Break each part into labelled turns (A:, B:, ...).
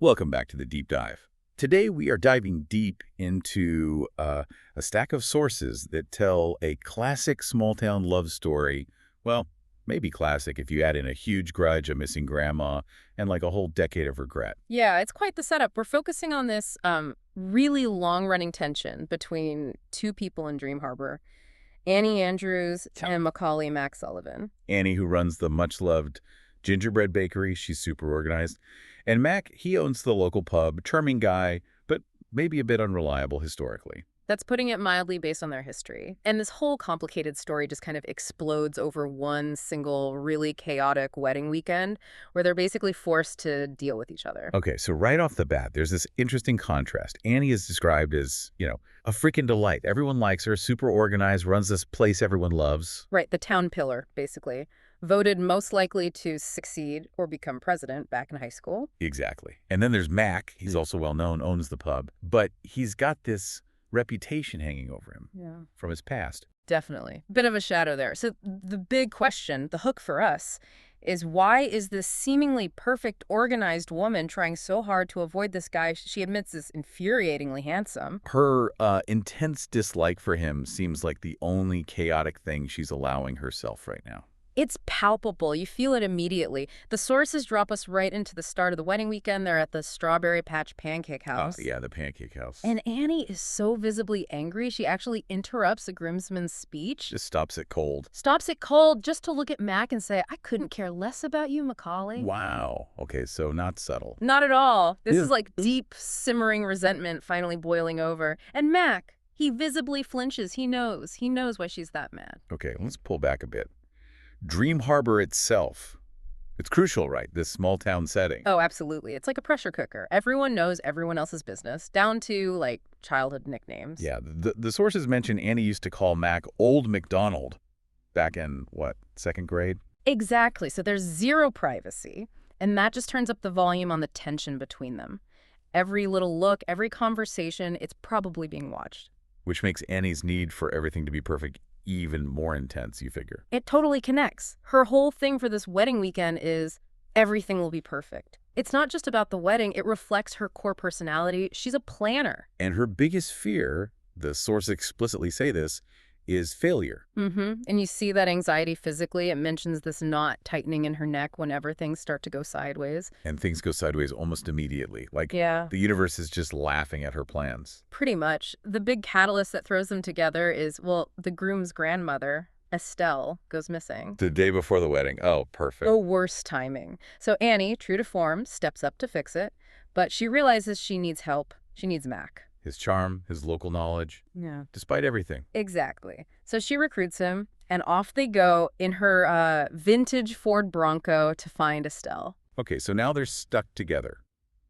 A: Welcome back to the Deep Dive. Today we are diving deep into a stack of sources that tell a classic small-town love story. Well, maybe classic if you add in a huge grudge, a missing grandma, and like a whole decade of regret.
B: Yeah, it's quite the setup. We're focusing on this really long-running tension between two people in Dream Harbor, Annie Andrews and Macaulay Mac Sullivan.
A: Annie, who runs the much-loved Gingerbread Bakery, she's super organized. And Mac, he owns the local pub, charming guy, but maybe a bit unreliable historically.
B: That's putting it mildly based on their history. And this whole complicated story just kind of explodes over one single really chaotic wedding weekend where they're basically forced to deal with each other.
A: Okay, so right off the bat, there's this interesting contrast. Annie is described as, a freaking delight. Everyone likes her, super organized, runs this place everyone loves.
B: Right, the town pillar, basically. Voted most likely to succeed or become president back in high school.
A: Exactly. And then there's Mac. He's also well known, owns the pub. But he's got this reputation hanging over him from his past.
B: Definitely. Bit of a shadow there. So the big question, the hook for us, is why is this seemingly perfect, organized woman trying so hard to avoid this guy she admits is infuriatingly handsome?
A: Her intense dislike for him seems like the only chaotic thing she's allowing herself right now.
B: It's palpable. You feel it immediately. The sources drop us right into the start of the wedding weekend. They're at the Strawberry Patch Pancake House.
A: Yeah, the pancake house.
B: And Annie is so visibly angry, she actually interrupts a groomsman's speech.
A: Just stops it cold.
B: Stops it cold just to look at Mac and say, I couldn't care less about you, Macaulay.
A: Wow. Okay, so not subtle.
B: Not at all. This is like deep, simmering resentment finally boiling over. And Mac, he visibly flinches. He knows. He knows why she's that mad.
A: Okay, let's pull back a bit. Dream Harbor itself, it's crucial, right? This small town setting.
B: Oh, absolutely. It's like a pressure cooker. Everyone knows everyone else's business, down to, like, childhood nicknames.
A: Yeah, the sources mention Annie used to call Mac Old McDonald back in, what, second grade?
B: Exactly. So there's zero privacy, and that just turns up the volume on the tension between them. Every little look, every conversation, it's probably being watched.
A: Which makes Annie's need for everything to be perfect even more intense, you figure.
B: It totally connects. Her whole thing for this wedding weekend is everything will be perfect. It's not just about the wedding. It reflects her core personality. She's a planner.
A: And her biggest fear, the sources explicitly say this, is failure.
B: And you see that anxiety physically. It mentions this knot tightening in her neck whenever things start to go sideways.
A: And things go sideways almost immediately. Like,
B: the
A: universe is just laughing at her plans.
B: Pretty much. The big catalyst that throws them together is, well, the groom's grandmother, Estelle, goes missing.
A: The day before the wedding. Oh, perfect.
B: The worst timing. So Annie, true to form, steps up to fix it. But she realizes she needs help. She needs Mac.
A: His charm, his local knowledge.
B: Yeah.
A: Despite everything.
B: Exactly. So she recruits him, and off they go in her vintage Ford Bronco to find Estelle.
A: Okay, so now they're stuck together.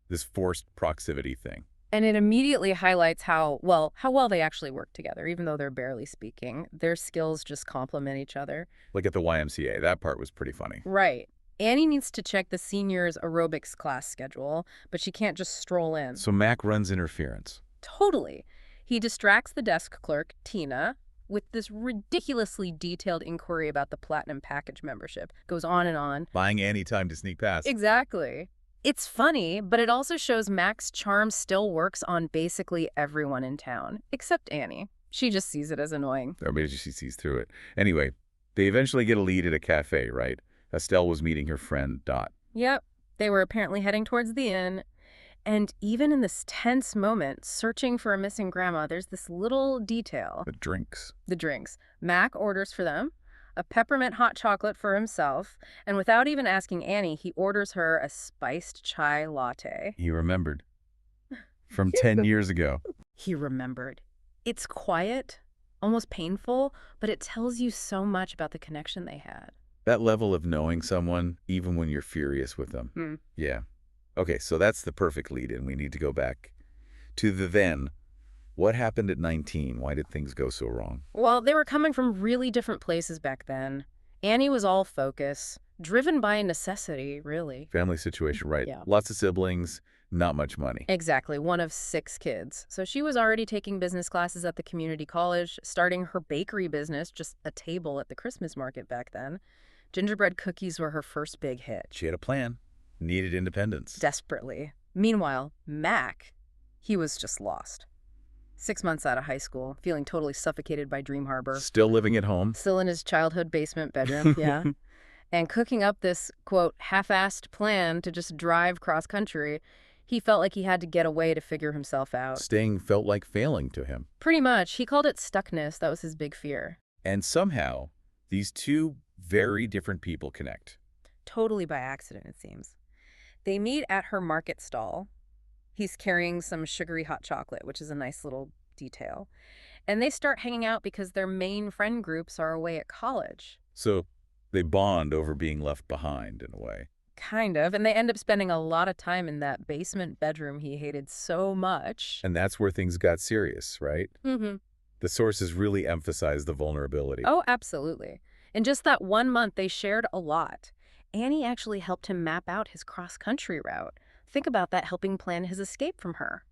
A: This forced proximity thing.
B: And it immediately highlights how well they actually work together, even though they're barely speaking. Their skills just complement each other.
A: Like at the YMCA. That part was pretty funny.
B: Right. Annie needs to check the seniors' aerobics class schedule, but she can't just stroll in.
A: So Mac runs interference.
B: Totally. He distracts the desk clerk, Tina, with this ridiculously detailed inquiry about the Platinum Package membership. Goes on and on.
A: Buying Annie time to sneak past.
B: Exactly. It's funny, but it also shows Mac's charm still works on basically everyone in town, except Annie. She just sees it as annoying.
A: Or maybe she sees through it. Anyway, they eventually get a lead at a cafe, right? Estelle was meeting her friend, Dot.
B: Yep. They were apparently heading towards the inn. And even in this tense moment, searching for a missing grandma, there's this little detail.
A: The drinks.
B: The drinks. Mac orders for them a peppermint hot chocolate for himself, and without even asking Annie, he orders her a spiced chai latte.
A: He remembered. From 10 years ago.
B: He remembered. It's quiet, almost painful, but it tells you so much about the connection they had.
A: That level of knowing someone, even when you're furious with them. Yeah. Okay, so that's the perfect lead-in. We need to go back to the then. What happened at 19? Why did things go so wrong?
B: Well, they were coming from really different places back then. Annie was all focus, driven by necessity, really.
A: Family situation, right.
B: Yeah.
A: Lots of siblings, not much money.
B: Exactly, one of 6 kids. So she was already taking business classes at the community college, starting her bakery business, just a table at the Christmas market back then. Gingerbread cookies were her first big hit.
A: She had a plan. Needed independence.
B: Desperately. Meanwhile, Mac, he was just lost. 6 months out of high school, feeling totally suffocated by Dream Harbor.
A: Still living at home?
B: Still in his childhood basement bedroom, yeah. And cooking up this, quote, half-assed plan to just drive cross-country. He felt like he had to get away to figure himself out.
A: Staying felt like failing to him.
B: Pretty much. He called it stuckness. That was his big fear.
A: And somehow, these two very different people connect.
B: Totally by accident, it seems. They meet at her market stall. He's carrying some sugary hot chocolate, which is a nice little detail. And they start hanging out because their main friend groups are away at college.
A: So they bond over being left behind, in a way.
B: Kind of. And they end up spending a lot of time in that basement bedroom he hated so much.
A: And that's where things got serious, right?
B: Mm-hmm.
A: The sources really emphasize the vulnerability.
B: Oh, absolutely. In just that 1 month, they shared a lot. Annie actually helped him map out his cross-country route. Think about that, helping plan his escape from her.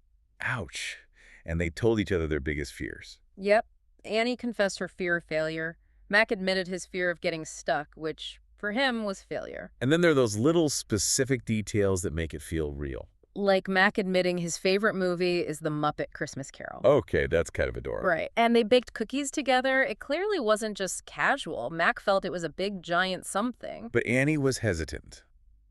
A: Ouch. And they told each other their biggest fears.
B: Yep. Annie confessed her fear of failure. Mac admitted his fear of getting stuck, which, for him, was failure.
A: And then there are those little specific details that make it feel real.
B: Like Mac admitting his favorite movie is The Muppet Christmas Carol.
A: Okay, that's kind of adorable.
B: Right. And they baked cookies together. It clearly wasn't just casual. Mac felt it was a big, giant something.
A: But Annie was hesitant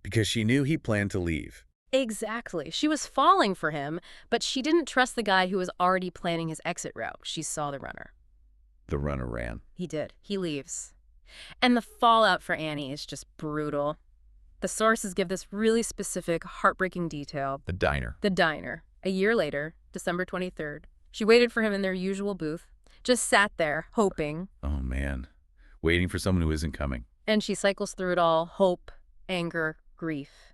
A: because she knew he planned to leave.
B: Exactly. She was falling for him, but she didn't trust the guy who was already planning his exit route. She saw the runner.
A: The runner ran.
B: He did. He leaves. And the fallout for Annie is just brutal. The sources give this really specific, heartbreaking detail.
A: The diner.
B: The diner. A year later, December 23rd, she waited for him in their usual booth, just sat there, hoping.
A: Oh, man. Waiting for someone who isn't coming.
B: And she cycles through it all, hope, anger, grief,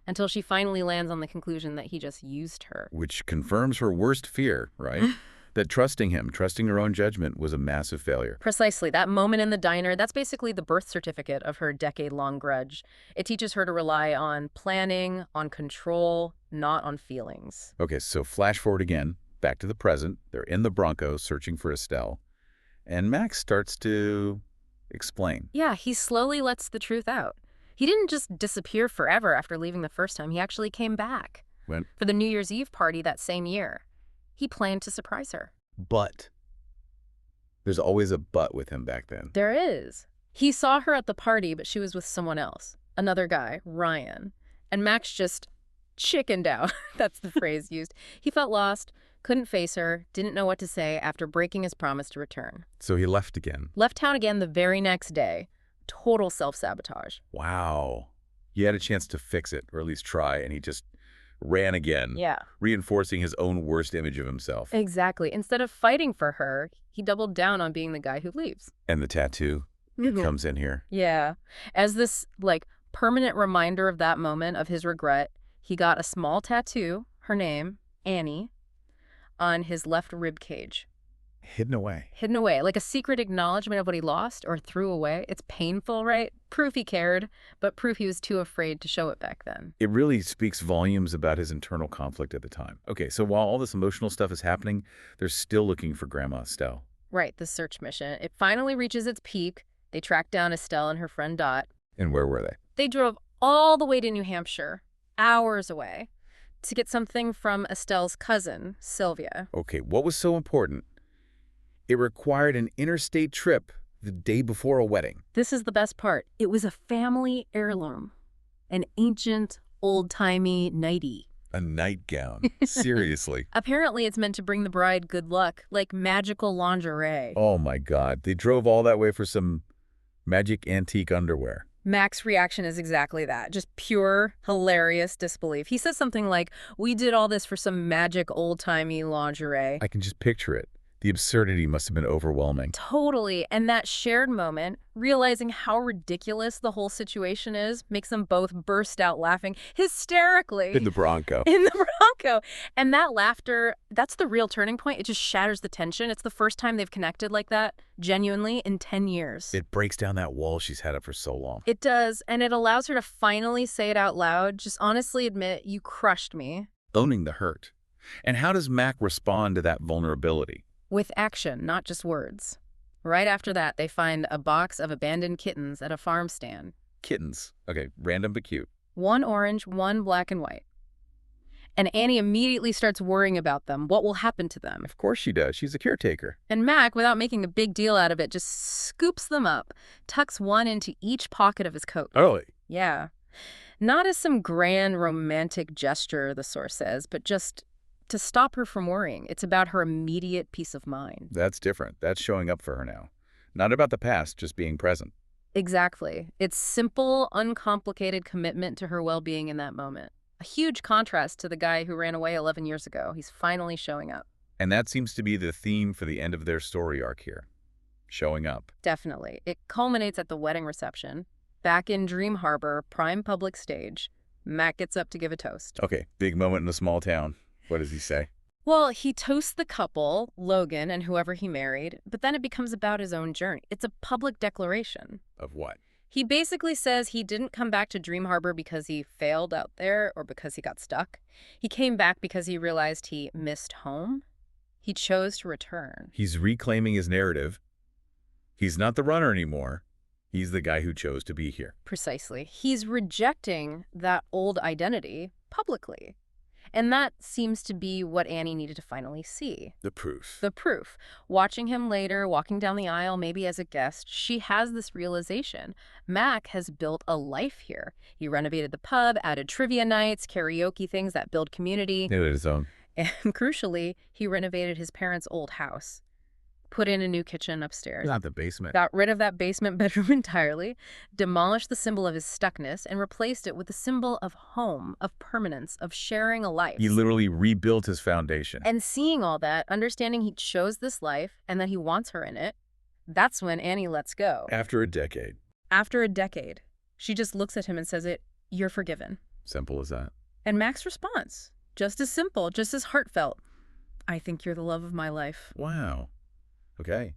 B: until she finally lands on the conclusion that he just used her.
A: Which confirms her worst fear, right? That trusting him, trusting her own judgment, was a massive failure.
B: Precisely. That moment in the diner, that's basically the birth certificate of her decade-long grudge. It teaches her to rely on planning, on control, not on feelings.
A: Okay, so flash forward again, back to the present. They're in the Bronco searching for Estelle. And Max starts to explain.
B: Yeah, he slowly lets the truth out. He didn't just disappear forever after leaving the first time. He actually came back.
A: When?
B: For the New Year's Eve party that same year. He planned to surprise her.
A: But. There's always a but with him back then.
B: There is. He saw her at the party, but she was with someone else. Another guy, Ryan. And Max just chickened out. That's the phrase used. He felt lost, couldn't face her, didn't know what to say after breaking his promise to return.
A: So he left again.
B: Left town again the very next day. Total self-sabotage.
A: Wow. He had a chance to fix it, or at least try, and he just ran again.
B: Yeah.
A: Reinforcing his own worst image of himself.
B: Exactly. Instead of fighting for her, he doubled down on being the guy who leaves.
A: And the tattoo comes in here.
B: Yeah. As this, permanent reminder of that moment of his regret, he got a small tattoo, her name, Annie, on his left rib cage.
A: Hidden away.
B: Hidden away, like a secret acknowledgement of what he lost or threw away. It's painful, right? Proof he cared, but proof he was too afraid to show it back then.
A: It really speaks volumes about his internal conflict at the time. Okay, so while all this emotional stuff is happening, they're still looking for Grandma Estelle.
B: Right, the search mission. It finally reaches its peak. They track down Estelle and her friend Dot.
A: And where were they?
B: They drove all the way to New Hampshire, hours away, to get something from Estelle's cousin, Sylvia.
A: Okay, what was so important? It required an interstate trip the day before a wedding.
B: This is the best part. It was a family heirloom. An ancient, old-timey nightie.
A: A nightgown. Seriously.
B: Apparently, it's meant to bring the bride good luck, like magical lingerie.
A: Oh my God. They drove all that way for some magic antique underwear.
B: Mac's reaction is exactly that. Just pure, hilarious disbelief. He says something like, "We did all this for some magic old-timey lingerie."
A: I can just picture it. The absurdity must have been overwhelming.
B: Totally. And that shared moment, realizing how ridiculous the whole situation is, makes them both burst out laughing hysterically.
A: In the Bronco.
B: In the Bronco. And that laughter, that's the real turning point. It just shatters the tension. It's the first time they've connected like that, genuinely, in 10 years.
A: It breaks down that wall she's had up for so long.
B: It does. And it allows her to finally say it out loud. Just honestly admit, you crushed me.
A: Owning the hurt. And how does Mac respond to that vulnerability?
B: With action, not just words. Right after that, they find a box of abandoned kittens at a farm stand.
A: Kittens. Okay, random but cute.
B: One orange, one black and white. And Annie immediately starts worrying about them. What will happen to them?
A: Of course she does. She's a caretaker.
B: And Mac, without making a big deal out of it, just scoops them up, tucks one into each pocket of his coat.
A: Early.
B: Yeah. Not as some grand romantic gesture, the source says, but just to stop her from worrying. It's about her immediate peace of mind.
A: That's different. That's showing up for her now. Not about the past, just being present.
B: Exactly. It's simple, uncomplicated commitment to her well-being in that moment. A huge contrast to the guy who ran away 11 years ago. He's finally showing up.
A: And that seems to be the theme for the end of their story arc here. Showing up.
B: Definitely. It culminates at the wedding reception. Back in Dream Harbor, prime public stage, Mac gets up to give a toast.
A: Okay, big moment in a small town. What does he say?
B: Well, he toasts the couple, Logan and whoever he married, but then it becomes about his own journey. It's a public declaration.
A: Of what?
B: He basically says he didn't come back to Dream Harbor because he failed out there or because he got stuck. He came back because he realized he missed home. He chose to return.
A: He's reclaiming his narrative. He's not the runner anymore. He's the guy who chose to be here.
B: Precisely. He's rejecting that old identity publicly. And that seems to be what Annie needed to finally see.
A: The proof.
B: The proof. Watching him later, walking down the aisle, maybe as a guest, she has this realization. Mac has built a life here. He renovated the pub, added trivia nights, karaoke things that build community.
A: It is his own.
B: And crucially, he renovated his parents' old house. Put in a new kitchen upstairs.
A: Not the basement.
B: Got rid of that basement bedroom entirely, demolished the symbol of his stuckness, and replaced it with the symbol of home, of permanence, of sharing a life.
A: He literally rebuilt his foundation.
B: And seeing all that, understanding he chose this life and that he wants her in it, that's when Annie lets go.
A: After a decade.
B: After a decade. She just looks at him and says you're forgiven.
A: Simple as that.
B: And Mac's response, just as simple, just as heartfelt. I think you're the love of my life.
A: Wow. Okay.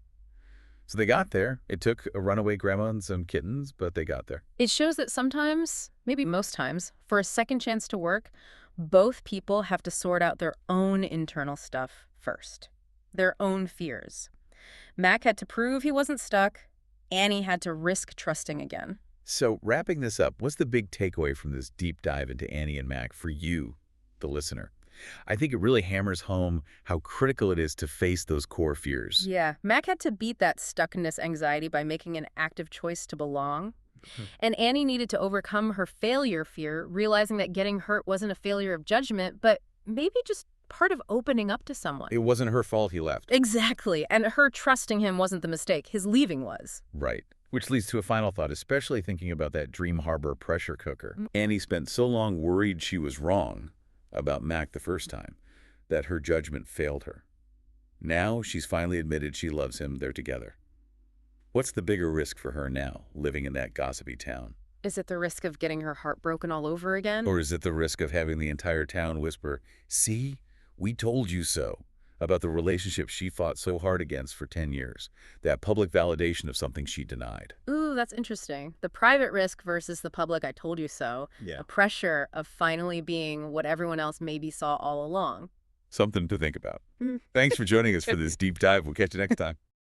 A: So they got there. It took a runaway grandma and some kittens, but they got there.
B: It shows that sometimes, maybe most times, for a second chance to work, both people have to sort out their own internal stuff first. Their own fears. Mac had to prove he wasn't stuck. Annie had to risk trusting again.
A: So wrapping this up, what's the big takeaway from this deep dive into Annie and Mac for you, the listener? I think it really hammers home how critical it is to face those core fears.
B: Yeah, Mac had to beat that stuckness anxiety by making an active choice to belong. And Annie needed to overcome her failure fear, realizing that getting hurt wasn't a failure of judgment, but maybe just part of opening up to someone.
A: It wasn't her fault he left.
B: Exactly. And her trusting him wasn't the mistake. His leaving was.
A: Right. Which leads to a final thought, especially thinking about that Dream Harbor pressure cooker. Annie spent so long worried she was wrong about Mac the first time that her judgment failed her. Now she's finally admitted she loves him. They're together. What's the bigger risk for her now, living in that gossipy town?
B: Is it the risk of getting her heart broken all over again?
A: Or is it the risk of having the entire town whisper, "See, we told you so," about the relationship she fought so hard against for 10 years, that public validation of something she denied?
B: Ooh, that's interesting. The private risk versus the public "I told you so."
A: Yeah.
B: The pressure of finally being what everyone else maybe saw all along.
A: Something to think about. Thanks for joining us for this deep dive. We'll catch you next time.